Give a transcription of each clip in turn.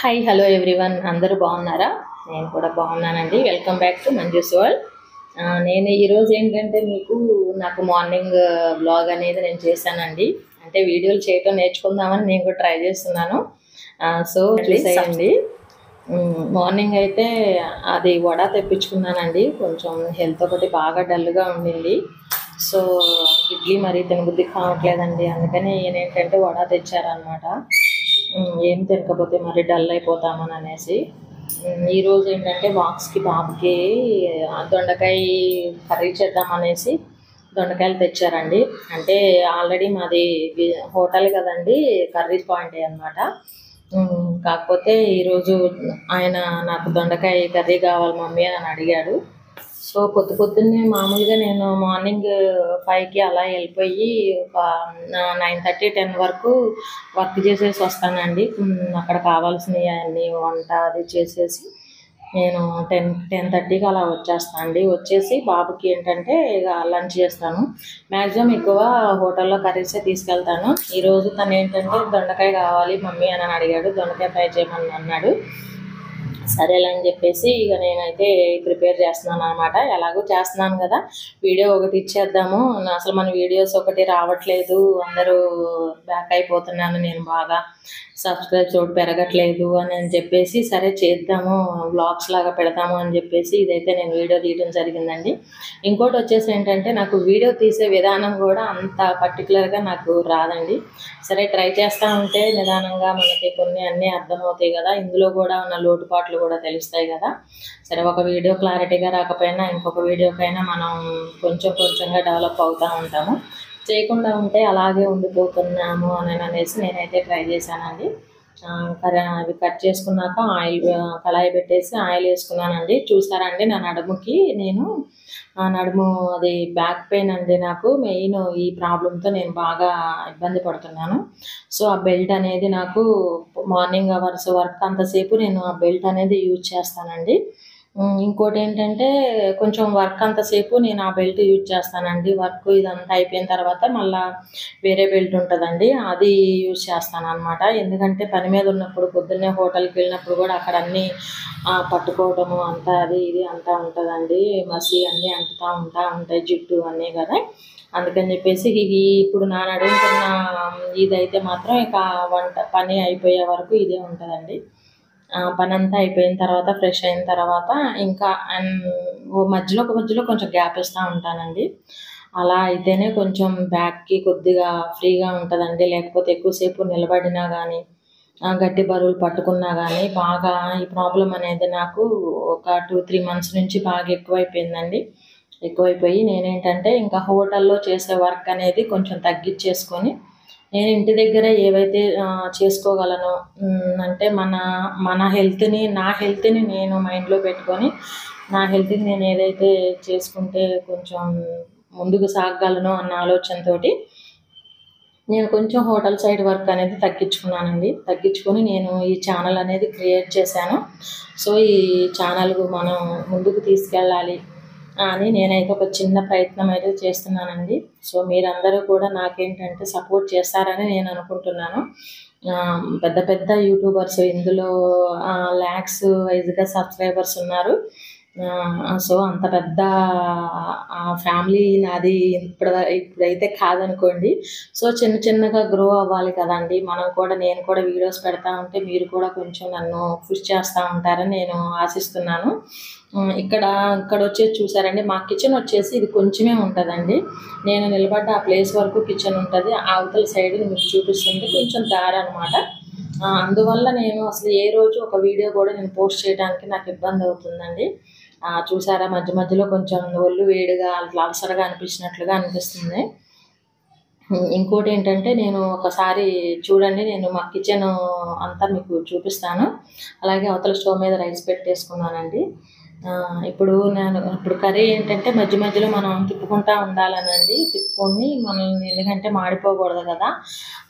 Hi hello everyone, అందరూ బాగున్నారా? నేను కూడా బాగున్నానండి. Welcome back to Manju's world. నేను ఈరోజు ఏంటంటే నాకు మార్నింగ్ బ్లాగ్ అనేది నేను చేశానండి. అంటే వీడియోలు చేయటం నేర్చుకుందామని నేను కూడా ట్రై చేస్తున్నాను. సో చూసేయండి. మార్నింగ్ అయితే అది వడ తెప్పించుకున్నానండి. కొంచెం హెల్త్ ఒకటి బాగా డల్గా ఉండింది. సో ఇడ్లీ మరీ తినబుద్ధి కావట్లేదండి. అందుకని ఏంటంటే వడ తెచ్చారనమాట. ఏం తినకపోతే మరి డల్ అయిపోతామని అనేసి ఈరోజు ఏంటంటే బాక్స్కి బాబుకి దొండకాయ కర్రీ చేద్దామనేసి దొండకాయలు తెచ్చారండి. అంటే ఆల్రెడీ మాది హోటల్ కదండి, కర్రీ పాయింటే అనమాట. కాకపోతే ఈరోజు ఆయన నాకు దొండకాయ కర్రీ కావాలి మమ్మీ అని అడిగాడు. సో పొద్దున్నే మామూలుగా నేను మార్నింగ్ 5కి అలా వెళ్ళిపోయి 9:30 10 వరకు వర్క్ చేసేసి వస్తానండి. అక్కడ కావాల్సినవి అన్నీ వంట అది చేసేసి నేను 10:30కి అలా వచ్చేస్తాను అండి. వచ్చేసి బాబుకి ఏంటంటే ఇక లంచ్ చేస్తాను. మ్యాక్సిమం ఎక్కువ హోటల్లో కర్రీసే తీసుకెళ్తాను. ఈరోజు తను ఏంటంటే దొండకాయ కావాలి మమ్మీ అని అడిగాడు. దొండకాయ ఫ్రై చేయమని అన్నాడు. సరేలని చెప్పేసి ఇక నేనైతే ప్రిపేర్ చేస్తున్నాను అనమాట. ఎలాగో చేస్తున్నాను కదా, వీడియో ఒకటి ఇచ్చేద్దాము. అసలు మన వీడియోస్ ఒకటి రావట్లేదు, అందరూ బ్యాక్ అయిపోతున్నాను, నేను బాగా సబ్స్క్రైబ్ చోటు పెరగట్లేదు అని చెప్పేసి సరే చేద్దాము, వ్లాగ్స్ లాగా పెడతాము అని చెప్పేసి ఇదైతే నేను వీడియో తీయడం జరిగిందండి. ఇంకోటి వచ్చేసి ఏంటంటే నాకు వీడియో తీసే విధానం కూడా అంత పర్టికులర్గా నాకు రాదండి. సరే ట్రై చేస్తూ ఉంటే నిదానంగా మనకి కొన్ని అన్నీ అర్థమవుతాయి కదా, ఇందులో కూడా ఉన్న లోటుపాట్లు కూడా తెలుస్తాయి కదా. సరే ఒక వీడియో క్లారిటీగా రాకపోయినా ఇంకొక వీడియోకైనా మనం కొంచెంగా డెవలప్ అవుతూ ఉంటాము. చేయకుండా ఉంటే అలాగే ఉండిపోతున్నాము అని అనేసి నేనైతే ట్రై చేశానండి. అవి కట్ చేసుకున్నాక కళాయి పెట్టేసి ఆయిల్ వేసుకున్నానండి. చూసారండి నా నడుముకి నేను నడుము అది బ్యాక్ పెయిన్ అండి. నాకు మెయిన్ ఈ ప్రాబ్లంతో నేను బాగా ఇబ్బంది పడుతున్నాను. సో ఆ బెల్ట్ అనేది నాకు మార్నింగ్ అవర్స్ వర్క్ అంతసేపు నేను ఆ బెల్ట్ అనేది యూజ్ చేస్తానండి. ఇంకోటి ఏంటంటే కొంచెం వర్క్ అంతసేపు నేను ఆ బెల్ట్ యూజ్ చేస్తానండి. వర్క్ ఇదంతా అయిపోయిన తర్వాత మళ్ళీ వేరే బెల్ట్ ఉంటుందండి, అది యూజ్ చేస్తాను అనమాట. ఎందుకంటే పని మీద ఉన్నప్పుడు పొద్దున్నే హోటల్కి వెళ్ళినప్పుడు కూడా అక్కడ అన్నీ పట్టుకోవటము అంతా అది ఇది అంతా ఉంటుందండి. మసి అన్నీ అంటుతూ ఉంటాయి, జిడ్డు అన్నీ కదా. అందుకని చెప్పేసి ఇది ఇప్పుడు నా నడుముకున్న ఇదైతే మాత్రం ఇక పని అయిపోయే వరకు ఇదే ఉంటుందండి. పని అంతా అయిపోయిన తర్వాత ఫ్రెష్ అయిన తర్వాత ఇంకా మధ్యలో కొంచెం గ్యాప్ ఇస్తూ ఉంటానండి. అలా అయితేనే కొంచెం బ్యాక్కి కొద్దిగా ఫ్రీగా ఉంటుందండి. లేకపోతే ఎక్కువసేపు నిలబడినా కానీ గట్టి బరువులు పట్టుకున్నా కానీ బాగా ఈ ప్రాబ్లం అనేది నాకు ఒక 2-3 మంత్స్ నుంచి బాగా ఎక్కువైపోయి నేనేంటంటే ఇంకా హోటల్లో చేసే వర్క్ అనేది కొంచెం తగ్గించేసుకొని నేను ఇంటి దగ్గర ఏవైతే చేసుకోగలను అంటే మన హెల్త్ని నా హెల్త్ని నేను మైండ్లో పెట్టుకొని నా హెల్త్ని నేను ఏదైతే చేసుకుంటే కొంచెం ముందుకు సాగగలను అన్న ఆలోచనతో నేను కొంచెం హోటల్ సైడ్ వర్క్ అనేది తగ్గించుకొని నేను ఈ ఛానల్ అనేది క్రియేట్ చేశాను. సో ఈ ఛానల్కు మనం ముందుకు తీసుకెళ్ళాలి అని నేనైతే ఒక చిన్న ప్రయత్నం అయితే చేస్తున్నానండి. సో మీరందరూ కూడా నాకేంటంటే సపోర్ట్ చేస్తారని నేను అనుకుంటున్నాను. పెద్ద యూట్యూబర్స్ ఇందులో ల్యాక్స్ వైజ్గా సబ్స్క్రైబర్స్ ఉన్నారు. సో అంత పెద్ద ఫ్యామిలీ నాది ఇప్పుడైతే కాదనుకోండి. సో చిన్నగా గ్రో అవ్వాలి కదండి నేను కూడా వీడియోస్ పెడతా ఉంటే మీరు కూడా కొంచెం నన్ను పుష్ చేస్తూ ఉంటారని నేను ఆశిస్తున్నాను. ఇక్కడ వచ్చేసి చూసారండి, మా కిచెన్ వచ్చేసి ఇది కొంచెమే ఉంటుందండి. నేను నిలబడ్డ ఆ ప్లేస్ వరకు కిచెన్ ఉంటుంది. అవతల సైడ్ మీకు చూపిస్తుంది కొంచెం దారి అనమాట. అందువల్ల నేను అసలు ఏ రోజు ఒక వీడియో కూడా నేను పోస్ట్ చేయడానికి నాకు ఇబ్బంది అవుతుందండి. చూసారా మధ్యలో కొంచెం ఒళ్ళు వేడిగా అలసరగా అనిపించినట్లుగా అనిపిస్తుంది. ఇంకోటి ఏంటంటే నేను ఒకసారి చూడండి, నేను మా కిచెన్ అంతా మీకు చూపిస్తాను. అలాగే అవతల స్టవ్ మీద రైస్ పెట్టేసుకున్నానండి. ఇప్పుడు కర్రీ ఏంటంటే మధ్యలో మనం తిప్పుకుంటూ ఉండాలనండి. తిప్పుకొని ఎందుకంటే మాడిపోకూడదు కదా.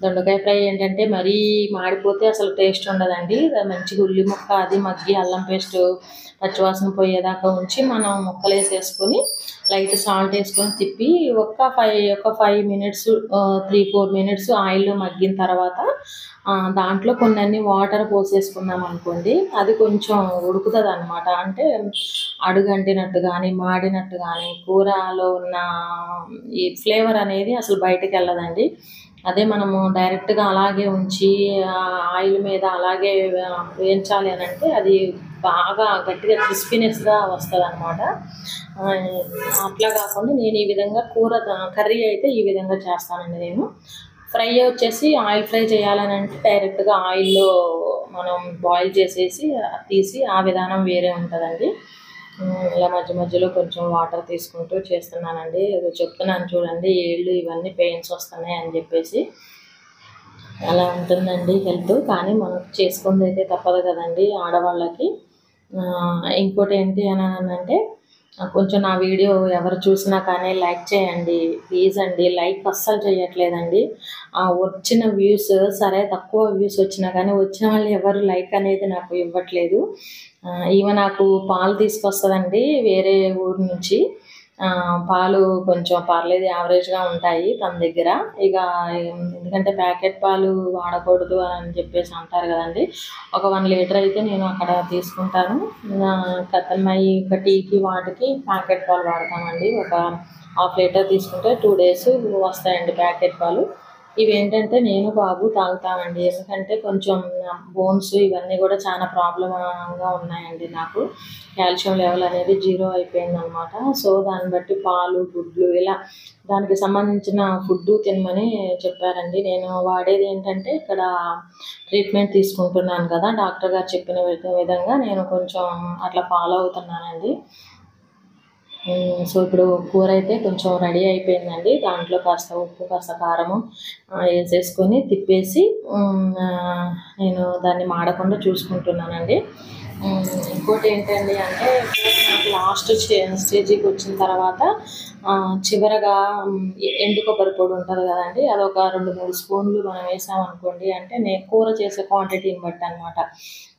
దొండకాయ ఫ్రై ఏంటంటే మరీ మాడిపోతే అసలు టేస్ట్ ఉండదండి. మంచిగా ఉల్లి ముక్క అది మగ్గి అల్లం పేస్ట్ పచ్చివాసన పోయేదాకా ఉంచి మనం ముక్కలు వేసేసుకొని లైట్ సాల్ట్ వేసుకొని తిప్పి ఒక 5 మినిట్స్ 3-4 మినిట్స్ ఆయిల్లో మగ్గిన తర్వాత దాంట్లో కొన్ని వాటర్ పోసేసుకున్నాం అనుకోండి, అది కొంచెం ఉడుకుతుంది అనమాట. అంటే అడుగంటినట్టు కానీ మాడినట్టు కానీ కూరలో ఉన్న ఈ ఫ్లేవర్ అనేది అసలు బయటకు వెళ్ళదండి. అదే మనము డైరెక్ట్గా అలాగే ఉంచి ఆయిల్ మీద అలాగే వేయించాలి అని అంటే అది బాగా గట్టిగా క్రిస్పీనెస్గా వస్తుంది అనమాట. అట్లా కాకుండా నేను ఈ విధంగా కర్రీ అయితే ఈ విధంగా చేస్తానండి. నేను ఫ్రై వచ్చేసి ఆయిల్ ఫ్రై చేయాలని అంటే డైరెక్ట్గా ఆయిల్లో మనం బాయిల్ చేసేసి తీసి ఆ విధానం వేరే ఉంటుందండి. ఇలా మధ్య మధ్యలో కొంచెం వాటర్ తీసుకుంటూ చేస్తున్నానండి. ఏదో చెప్తున్నాను చూడండి, ఏళ్ళు ఇవన్నీ పెయిన్స్ వస్తున్నాయి అని చెప్పేసి. అలా ఉంటుందండి హెల్త్. కానీ మనకు చేసుకుంది అయితే తప్పదు కదండి ఆడవాళ్ళకి. ఇంకోటి ఏంటి అని అంటే కొంచెం నా వీడియో ఎవరు చూసినా కానీ లైక్ చేయండి ప్లీజ్ అండి. లైక్ అస్సలు చేయట్లేదండి. వచ్చిన వ్యూస్ సరే తక్కువ వ్యూస్ వచ్చినా కానీ వచ్చిన వాళ్ళు ఎవరు లైక్ అనేది నాకు ఇవ్వట్లేదు. ఈమె నాకు పాలు తీసుకొస్తుందండి వేరే ఊరు నుంచి. పాలు కొంచెం పర్లేదు యావరేజ్గా ఉంటాయి తన దగ్గర. ఇక ఎందుకంటే ప్యాకెట్ పాలు వాడకూడదు అని చెప్పేసి అంటారు కదండి. ఒక 1 లీటర్ అయితే నేను అక్కడ తీసుకుంటాను. కత్తమ్మాయి ఒక టీకి వాటికి ప్యాకెట్ పాలు వాడతామండి. ఒక 1/2 లీటర్ తీసుకుంటే 2 days వస్తాయండి ప్యాకెట్ పాలు. ఇవి ఏంటంటే నేను బాబు తాగుతామండి. ఎందుకంటే కొంచెం బోన్స్ ఇవన్నీ కూడా చాలా ప్రాబ్లంగా ఉన్నాయండి. నాకు కాల్షియం లెవెల్ అనేది 0 అయిపోయిందనమాట. సో దాన్ని బట్టి పాలు గుడ్లు ఇలా దానికి సంబంధించిన ఫుడ్ తినమని చెప్పారండి. నేను వాడేది ఏంటంటే ఇక్కడ ట్రీట్మెంట్ తీసుకుంటున్నాను కదా, డాక్టర్ గారు చెప్పిన విధంగా నేను కొంచెం అట్లా ఫాలో అవుతున్నానండి. సో ఇప్పుడు కూర అయితే కొంచెం రెడీ అయిపోయిందండి. దాంట్లో కాస్త ఉప్పు కాస్త కారము వేసేసుకొని తిప్పేసి నేను దాన్ని మాడకుండా చూసుకుంటున్నానండి. ఇంకోటి ఏంటండి అంటే నాకు లాస్ట్ స్టేజీకి వచ్చిన తర్వాత చివరగా ఎండు కొబ్బరి పొడి ఉంటుంది కదండి, అదొక 2-3 స్పూన్లు మనం వేసామనుకోండి. అంటే నేను కూర చేసే క్వాంటిటీని బట్టి అనమాట.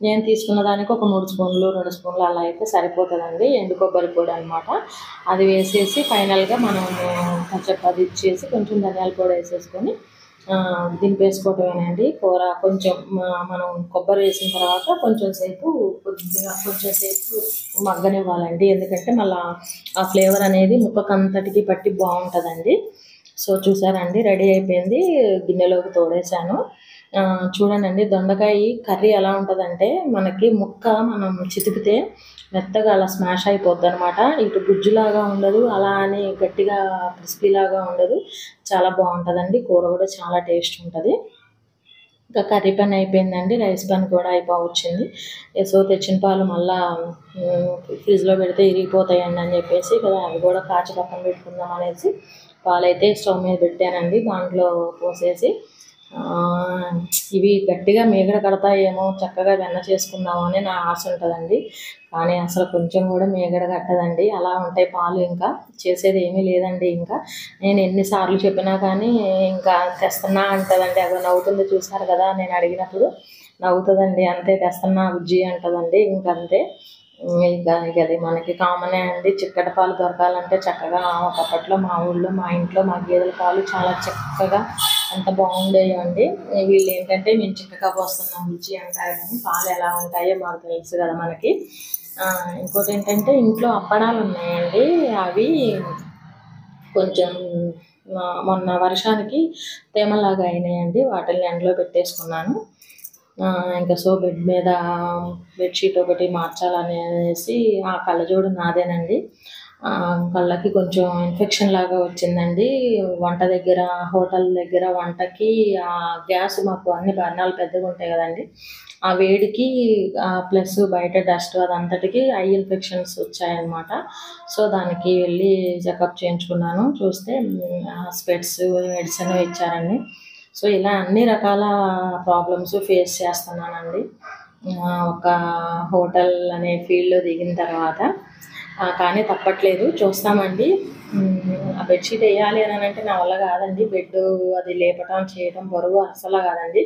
నేను తీసుకున్న దానికి ఒక 3 స్పూన్లు 2 స్పూన్లు అలా అయితే సరిపోతుందండి ఎండు కొబ్బరి పొడి అనమాట. అది వేసేసి ఫైనల్గా మనం పచ్చప్పది ఇచ్చేసి కొంచెం ధనియాల పొడి వేసేసుకొని దింపేసుకోవటమేనండి. కూర కొంచెం మనం కొబ్బరి వేసిన తర్వాత కొంచెం సేపు మగ్గనివ్వాలండి. ఎందుకంటే మళ్ళీ ఆ ఫ్లేవర్ అనేది ముక్కకంతటికి పట్టి బాగుంటుందండి. సో చూసారండి, రెడీ అయిపోయింది. గిన్నెలోకి తోడేసాను. చూడండి దొండకాయ కర్రీ ఎలా ఉంటుందంటే మనకి ముక్క మనం చితికితే మెత్తగా అలా స్మాష్ అయిపోద్ది అనమాట. ఇటు గుజ్జులాగా ఉండదు, అలా అని గట్టిగా క్రిస్పీలాగా ఉండదు. చాలా బాగుంటుందండి. కూర కూడా చాలా టేస్ట్ ఉంటుంది. ఇంకా కర్రీ పని అయిపోయిందండి. రైస్ పని కూడా అయిపోవచ్చింది. సో తెచ్చిన పాలు మళ్ళీ ఫ్రిడ్జ్లో పెడితే ఇరిగిపోతాయండి అని చెప్పేసి కదా అవి కూడా కాచి పక్కన పెట్టుకుందాం అనేసి పాలైతే స్టవ్ మీద పెట్టానండి. దాంట్లో పోసేసి ఇవి గట్టిగా మీగడ కడతాయేమో చక్కగా వెన్న చేసుకుందాము అని నా ఆశ ఉంటుందండి. కానీ అసలు కొంచెం కూడా మీగడ కట్టదండి. అలా ఉంటాయి పాలు. ఇంకా చేసేది ఏమీ లేదండి. ఇంకా నేను ఎన్నిసార్లు చెప్పినా కానీ ఇంకా తెస్తున్నా అంటుందండి. అవి నవ్వుతుంది చూసారు కదా, నేను అడిగినప్పుడు నవ్వుతుందండి. అంతే తెస్తున్నా బుజ్జి అంటుందండి. ఇంకంతే. ఇంకా అది మనకి కామనే అండి. చిక్కటి పాలు దొరకాలంటే చక్కగా ఒకప్పట్లో మా ఊళ్ళో మా ఇంట్లో మా గేదెల పాలు చాలా చక్కగా ఎంత బాగుండేవి అండి. వీళ్ళు ఏంటంటే మేము చిక్కగా పోస్తున్నాం రుచి అంటారు కానీ పాలు ఎలా ఉంటాయో మాకు తెలుసు కదా మనకి. ఇంకోటి ఏంటంటే ఇంట్లో అప్పడాలు ఉన్నాయండి. అవి కొంచెం మొన్న వర్షానికి తేమలాగా అయినాయండి. వాటిని ఎండలో పెట్టేసుకున్నాను. ఇంకా సో బెడ్ మీద బెడ్షీట్ ఒకటి మార్చాలనేసి ఆ కళ్ళజోడు నాదేనండి. కళ్ళకి కొంచెం ఇన్ఫెక్షన్ లాగా వచ్చిందండి. వంట దగ్గర హోటల్ దగ్గర వంటకి గ్యాస్ మాకు అన్ని బర్నాలు పెద్దగా ఉంటాయి కదండి, ఆ వేడికి ప్లస్ బయట డస్ట్ అదంతటికి ఐ ఇన్ఫెక్షన్స్ వచ్చాయన్నమాట. సో దానికి వెళ్ళి చెకప్ చేయించుకున్నాను. చూస్తే స్పెట్స్ మెడిసిన్ ఇచ్చారండి. సో ఇలా అన్ని రకాల ప్రాబ్లమ్స్ ఫేస్ చేస్తున్నానండి ఒక హోటల్ అనే ఫీల్డ్లో దిగిన తర్వాత. కానీ తప్పట్లేదు, చూస్తామండి. ఆ బెడ్షీట్ వేయాలి అని అంటే నా వల్ల కాదండి. బెడ్ అది లేపటం చేయడం బరువు అసలు కాదండి.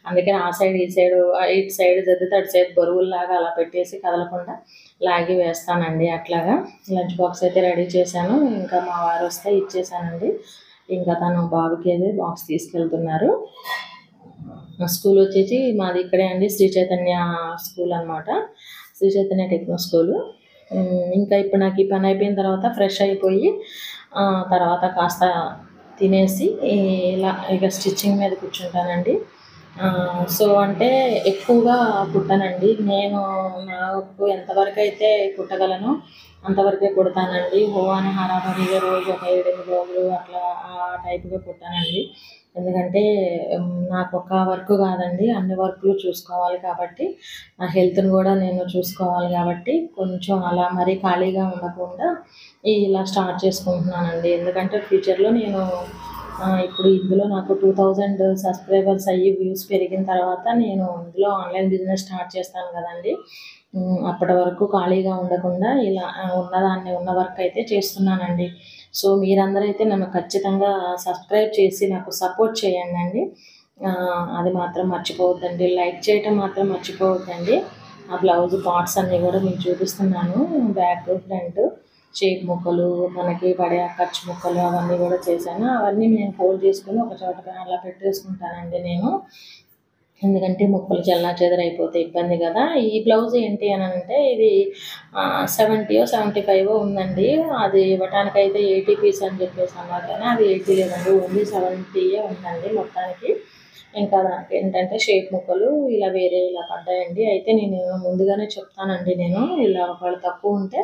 అందుకని ఆ సైడ్ ఈ సైడ్ ఇటు సైడ్ జద్దు అటు సైడ్ బరువుల్లాగా అలా పెట్టేసి కదలకుండా లాగి వేస్తానండి. అట్లాగా లంచ్ బాక్స్ అయితే రెడీ చేశాను. ఇంకా మా వారు వస్తే ఇచ్చేసానండి. ఇంకా తను బాబుకి బాక్స్ తీసుకెళ్తున్నారు. స్కూల్ వచ్చేసి మాది ఇక్కడే అండి, శ్రీ చైతన్య స్కూల్ అనమాట, శ్రీ చైతన్య టెక్నో స్కూలు. ఇంకా ఇప్పుడు నాకు ఈ పని అయిపోయిన తర్వాత ఫ్రెష్ అయిపోయి తర్వాత కాస్త తినేసి ఇలా ఇక స్టిచ్చింగ్ మీద కూర్చుంటానండి. సో అంటే ఎక్కువగా కుట్టానండి నేను, నాకు ఎంతవరకు అయితే కుట్టగలను అంతవరకే కుడతానండి. అని హరాబరిగా రోజు ఒక 7 రోజులు అట్లా ఆ టైప్గా కుట్టానండి. ఎందుకంటే నాకు ఒక వర్క్ కాదండి, అన్ని వర్క్లు చూసుకోవాలి కాబట్టి, నా హెల్త్ని కూడా నేను చూసుకోవాలి కాబట్టి కొంచెం అలా మరీ ఖాళీగా ఉండకుండా ఇలా స్టార్ట్ చేసుకుంటున్నానండి. ఎందుకంటే ఫ్యూచర్లో నేను ఇప్పుడు ఇందులో నాకు 2000 సబ్స్క్రైబర్స్ అయ్యి వ్యూస్ పెరిగిన తర్వాత నేను ఇందులో ఆన్లైన్ బిజినెస్ స్టార్ట్ చేస్తాను కదండి. అప్పటి వరకు ఖాళీగా ఉండకుండా ఇలా ఉన్నదాన్ని ఉన్న వర్క్ అయితే చేస్తున్నానండి. సో మీరందరూ అయితే నన్ను ఖచ్చితంగా సబ్స్క్రైబ్ చేసి నాకు సపోర్ట్ చేయండి. అది మాత్రం మర్చిపోవద్దండి, లైక్ చేయటం మాత్రం మర్చిపోవద్దండి. ఆ బ్లౌజ్ పార్ట్స్ అన్నీ కూడా మీకు చూపిస్తున్నాను, బ్యాక్ ఫ్రంట్ షేప్ ముక్కలు, మనకి పడే ఖర్చు ముక్కలు అవన్నీ కూడా చేశాను. అవన్నీ నేను ఫోల్డ్ చేసుకుని ఒక చోట అలా పెట్టేసుకుంటానండి నేను, ఎందుకంటే ముక్కలు చెల్లాచెదరైపోతే ఇబ్బంది కదా. ఈ బ్లౌజ్ ఏంటి అని అంటే ఇది 70 75 ఉందండి. అది ఇవ్వటానికైతే 80 పీస్ అని చెప్పేసి అన్నారు, కానీ అది 80 లేదండి, ఓన్లీ 70 ఉందండి మొత్తానికి. ఇంకా దానికి ఏంటంటే షేప్ ముక్కలు ఇలా వేరే ఇలా పడ్డాయండి. అయితే నేను ముందుగానే చెప్తానండి, నేను ఇలా ఒకవేళ తక్కువ ఉంటే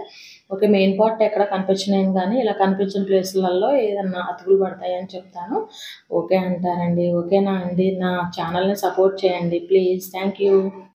ఓకే, మెయిన్ పార్ట్ ఎక్కడ కనిపించినాయి కానీ ఇలా కనిపించిన ప్లేసులలో ఏదన్నా అతుకులు పడతాయని చెప్తాను. ఓకే అంటారండి. ఓకేనా అండి, నా ఛానల్ని సపోర్ట్ చేయండి ప్లీజ్. Thank you.